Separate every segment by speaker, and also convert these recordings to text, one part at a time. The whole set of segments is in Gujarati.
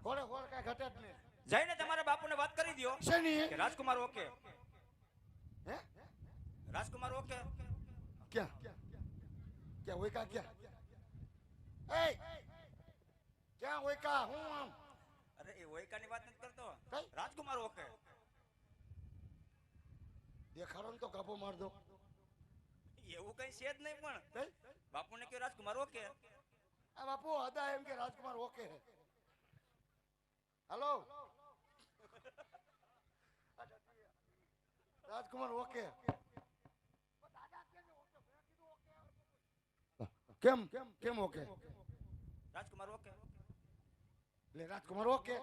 Speaker 1: ઘોડે ઘોડે કઈ ઘટે જ નહીં.
Speaker 2: જઈને તમારા બાપુને વાત કરી દયો
Speaker 1: શેની
Speaker 2: કે રાજકુમાર ઓકે.
Speaker 1: હે
Speaker 2: રાજકુમાર ઓકે.
Speaker 1: ક્યાં ક્યાં હોય કા ક્યાં એ ક્યાં હોય કા હું આમ
Speaker 2: અરે એ ઓયકાની વાત નથી કરતો.
Speaker 1: કઈ
Speaker 2: રાજકુમાર ઓકે.
Speaker 1: દેખાડો ને તો કાપો માર દો.
Speaker 2: એવું કઈ છે જ નહીં પણ
Speaker 1: કઈ
Speaker 2: બાપુને કે રાજકુમાર ઓકે.
Speaker 1: આ બાપુ હતા એમ કે રાજકુમાર ઓકે હે. હાલો રાજકુમાર ઓકે કેમ કેમ ઓકે
Speaker 2: રાજકુમાર ઓકે.
Speaker 1: લે રાજકુમાર ઓકે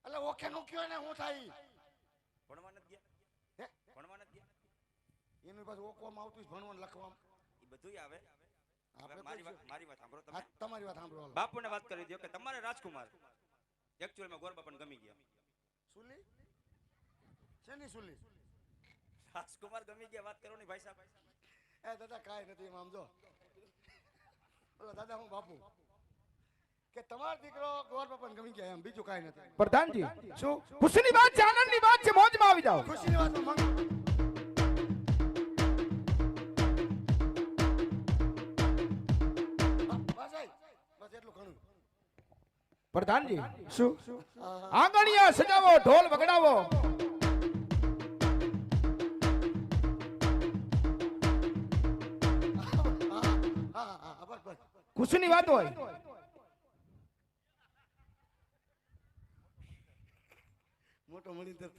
Speaker 1: એટલે ઓકે નું કયો ને હું થાય
Speaker 2: ભણવા નથી ગયા.
Speaker 1: હે
Speaker 2: ભણવા નથી ગયા.
Speaker 1: એનું પાછું ઓકવામાં આવતું જ ભણવાનું લખવામાં
Speaker 2: એ બધું આવે.
Speaker 1: આપણે
Speaker 2: મારી વાત સાંભળો તમે.
Speaker 1: તમારી વાત સાંભળો
Speaker 2: બાપુને વાત કરી દો કે તમારે રાજકુમાર એકચ્યુઅલમાં ગોરબાપાને ગમી ગયા.
Speaker 1: સુલી શેની સુલી
Speaker 2: રાજકુમાર ગમી ગયા વાત કરો ને ભાઈ સાહેબ.
Speaker 1: એ દાદા કાંઈ નથી એમ આમ જો બોલો દાદા હું બાપુ કે તમારો દીકરો ગોર બાપાને ગમી ગયા એમ બીજું કાંઈ નથી.
Speaker 3: પ્રધાનજી
Speaker 1: શું
Speaker 3: ખુશીની વાત છે, આનંદની વાત છે, મોજમાં આવી જાઓ.
Speaker 1: ખુશીની વાત માંગો બસ એટલું ઘણું.
Speaker 3: પ્રધાનજી
Speaker 1: શું
Speaker 3: આંગણિયા સજાવો, ઢોલ વગડાવો. ખુશીની વાત હોય.
Speaker 1: મોટો મળી થાય